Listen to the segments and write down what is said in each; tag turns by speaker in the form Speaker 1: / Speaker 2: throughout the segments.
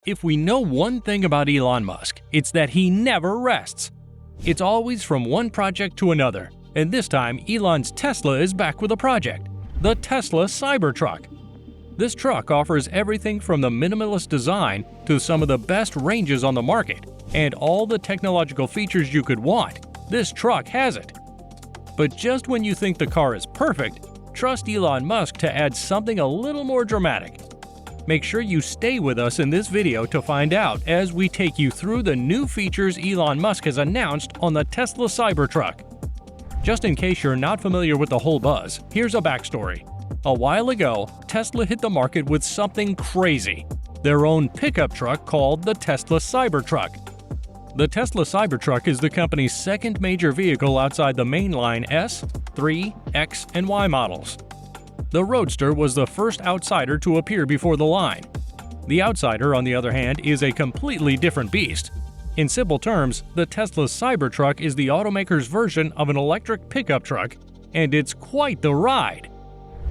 Speaker 1: If we know one thing about Elon Musk, it's that he never rests. It's always from one project to another, and this time Elon's Tesla is back with a project, the Tesla Cybertruck. This truck offers everything from the minimalist design to some of the best ranges on the market, and all the technological features you could want. This truck has it. But just when you think the car is perfect, trust Elon Musk to add something a little more dramatic. Make sure you stay with us in this video to find out as we take you through the new features Elon Musk has announced on the Tesla Cybertruck. Just in case you're not familiar with the whole buzz, here's a backstory. A while ago, Tesla hit the market with something crazy, their own pickup truck called the Tesla Cybertruck. The Tesla Cybertruck is the company's second major vehicle outside the mainline S, 3, X, and Y models. The Roadster was the first outsider to appear before the line. The outsider, on the other hand, is a completely different beast. In simple terms, the Tesla Cybertruck is the automaker's version of an electric pickup truck, and it's quite the ride.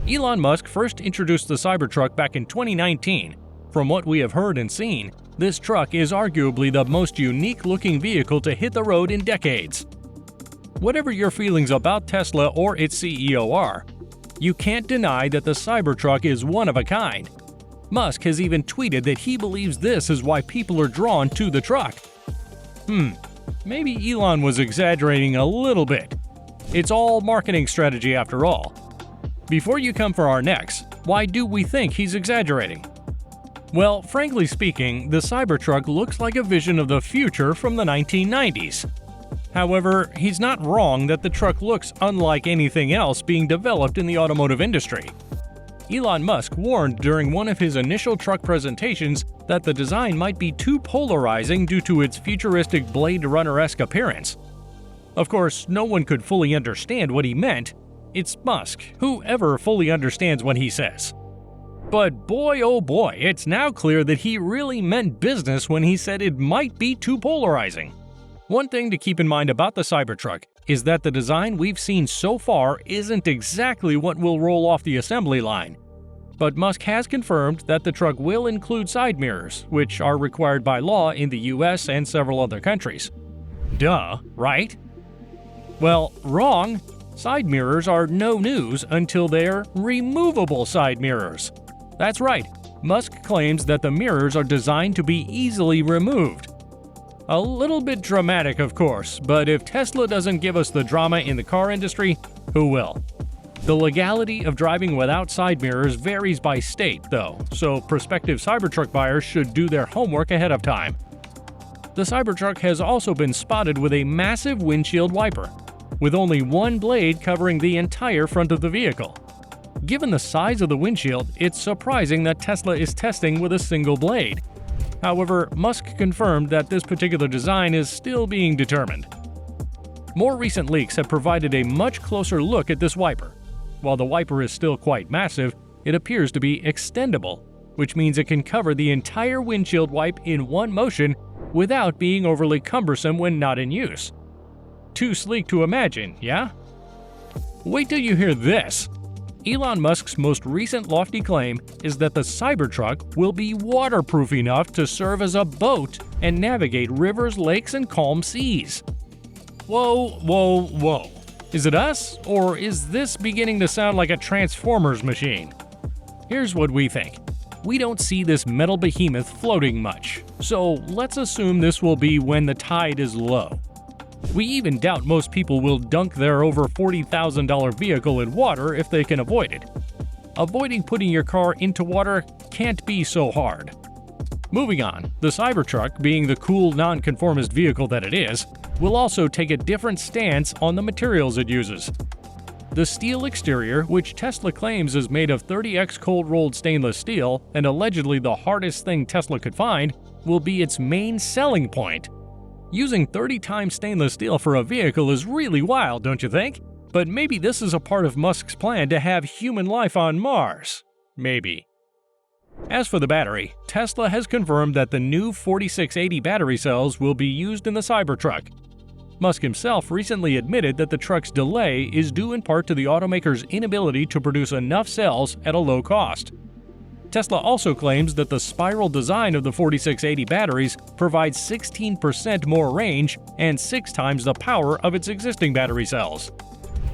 Speaker 1: Elon Musk first introduced the Cybertruck back in 2019. From what we have heard and seen, this truck is arguably the most unique-looking vehicle to hit the road in decades. Whatever your feelings about Tesla or its CEO are, you can't deny that the Cybertruck is one of a kind. Musk has even tweeted that he believes this is why people are drawn to the truck. Maybe Elon was exaggerating a little bit. It's all marketing strategy after all. Before you come for our necks, why do we think he's exaggerating? Well, frankly speaking, the Cybertruck looks like a vision of the future from the 1990s. However, he's not wrong that the truck looks unlike anything else being developed in the automotive industry. Elon Musk warned during one of his initial truck presentations that the design might be too polarizing due to its futuristic Blade Runner-esque appearance. Of course, no one could fully understand what he meant. It's Musk, who ever fully understands what he says. But boy oh boy, it's now clear that he really meant business when he said it might be too polarizing. One thing to keep in mind about the Cybertruck is that the design we've seen so far isn't exactly what will roll off the assembly line. But Musk has confirmed that the truck will include side mirrors, which are required by law in the US and several other countries. Duh, right? Well, wrong. Side mirrors are no news until they're removable side mirrors. That's right, Musk claims that the mirrors are designed to be easily removed. A little bit dramatic, of course, but if Tesla doesn't give us the drama in the car industry, who will? The legality of driving without side mirrors varies by state, though, so prospective Cybertruck buyers should do their homework ahead of time. The Cybertruck has also been spotted with a massive windshield wiper, with only one blade covering the entire front of the vehicle. Given the size of the windshield, it's surprising that Tesla is testing with a single blade. However, Musk confirmed that this particular design is still being determined. More recent leaks have provided a much closer look at this wiper. While the wiper is still quite massive, it appears to be extendable, which means it can cover the entire windshield wipe in one motion without being overly cumbersome when not in use. Too sleek to imagine, yeah? Wait till you hear this! Elon Musk's most recent lofty claim is that the Cybertruck will be waterproof enough to serve as a boat and navigate rivers, lakes, and calm seas. Whoa, whoa, whoa. Is it us, or is this beginning to sound like a Transformers machine? Here's what we think. We don't see this metal behemoth floating much, so let's assume this will be when the tide is low. We even doubt most people will dunk their over $40,000 vehicle in water if they can avoid it. Avoiding putting your car into water can't be so hard. Moving on, the Cybertruck, being the cool non-conformist vehicle that it is, will also take a different stance on the materials it uses. The steel exterior, which Tesla claims is made of 30x cold-rolled stainless steel and allegedly the hardest thing Tesla could find, will be its main selling point. Using 30 times stainless steel for a vehicle is really wild, don't you think? But maybe this is a part of Musk's plan to have human life on Mars. Maybe. As for the battery, Tesla has confirmed that the new 4680 battery cells will be used in the Cybertruck. Musk himself recently admitted that the truck's delay is due in part to the automaker's inability to produce enough cells at a low cost. Tesla also claims that the spiral design of the 4680 batteries provides 16% more range and 6 times the power of its existing battery cells.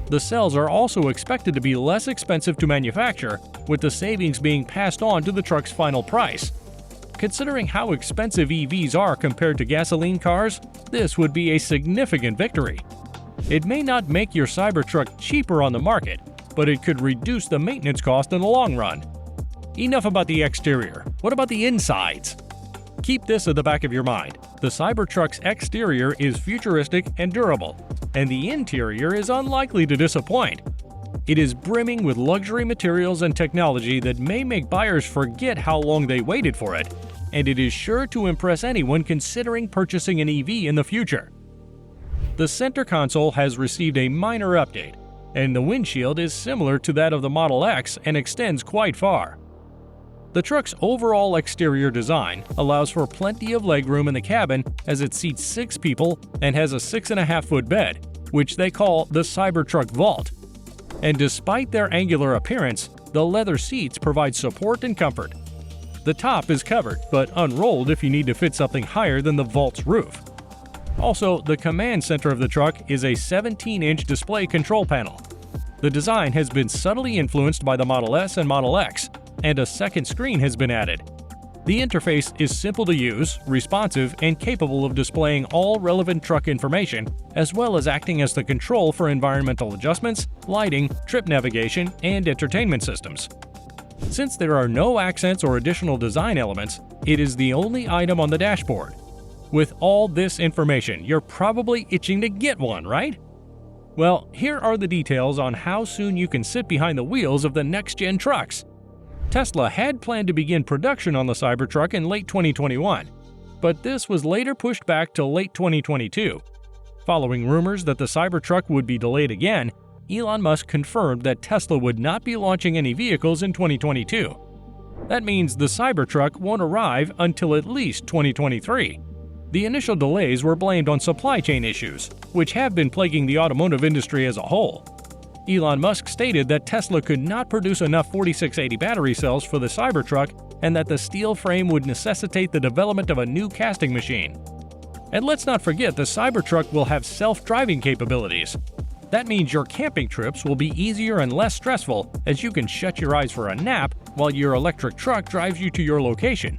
Speaker 1: The cells are also expected to be less expensive to manufacture, with the savings being passed on to the truck's final price. Considering how expensive EVs are compared to gasoline cars, this would be a significant victory. It may not make your Cybertruck cheaper on the market, but it could reduce the maintenance cost in the long run. Enough about the exterior. What about the insides? Keep this at the back of your mind. The Cybertruck's exterior is futuristic and durable, and the interior is unlikely to disappoint. It is brimming with luxury materials and technology that may make buyers forget how long they waited for it, and it is sure to impress anyone considering purchasing an EV in the future. The center console has received a minor update, and the windshield is similar to that of the Model X and extends quite far. The truck's overall exterior design allows for plenty of legroom in the cabin as it seats 6 people and has a 6.5-foot bed, which they call the Cybertruck Vault. And despite their angular appearance, the leather seats provide support and comfort. The top is covered, but unrolled if you need to fit something higher than the Vault's roof. Also, the command center of the truck is a 17-inch display control panel. The design has been subtly influenced by the Model S and Model X, and a second screen has been added. The interface is simple to use, responsive, and capable of displaying all relevant truck information, as well as acting as the control for environmental adjustments, lighting, trip navigation, and entertainment systems. Since there are no accents or additional design elements, it is the only item on the dashboard. With all this information, you're probably itching to get one, right? Well, here are the details on how soon you can sit behind the wheels of the next-gen trucks. Tesla had planned to begin production on the Cybertruck in late 2021, but this was later pushed back to late 2022. Following rumors that the Cybertruck would be delayed again, Elon Musk confirmed that Tesla would not be launching any vehicles in 2022. That means the Cybertruck won't arrive until at least 2023. The initial delays were blamed on supply chain issues, which have been plaguing the automotive industry as a whole. Elon Musk stated that Tesla could not produce enough 4680 battery cells for the Cybertruck and that the steel frame would necessitate the development of a new casting machine. And let's not forget the Cybertruck will have self-driving capabilities. That means your camping trips will be easier and less stressful as you can shut your eyes for a nap while your electric truck drives you to your location.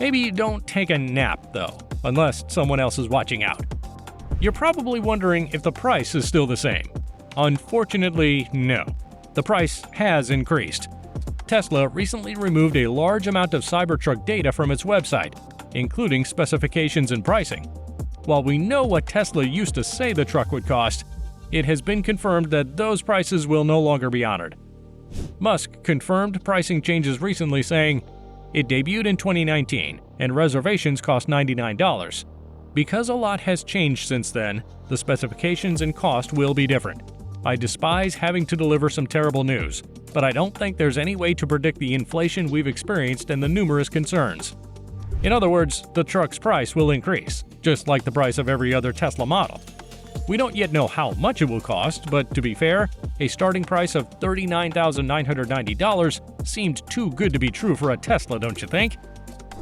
Speaker 1: Maybe you don't take a nap, though, unless someone else is watching out. You're probably wondering if the price is still the same. Unfortunately, no. The price has increased. Tesla recently removed a large amount of Cybertruck data from its website, including specifications and pricing. While we know what Tesla used to say the truck would cost, it has been confirmed that those prices will no longer be honored. Musk confirmed pricing changes recently, saying, "It debuted in 2019, and reservations cost $99. Because a lot has changed since then, the specifications and cost will be different. I despise having to deliver some terrible news, but I don't think there's any way to predict the inflation we've experienced and the numerous concerns." In other words, the truck's price will increase, just like the price of every other Tesla model. We don't yet know how much it will cost, but to be fair, a starting price of $39,990 seemed too good to be true for a Tesla, don't you think?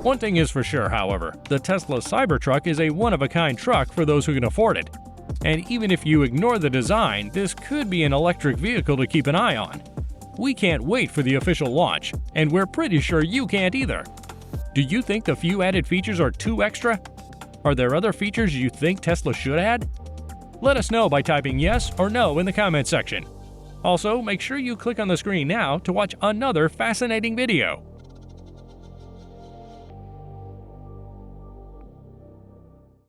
Speaker 1: One thing is for sure, however, the Tesla Cybertruck is a one-of-a-kind truck for those who can afford it. And even if you ignore the design, this could be an electric vehicle to keep an eye on. We can't wait for the official launch, and we're pretty sure you can't either. Do you think the few added features are too extra? Are there other features you think Tesla should add? Let us know by typing yes or no in the comment section. Also, make sure you click on the screen now to watch another fascinating video.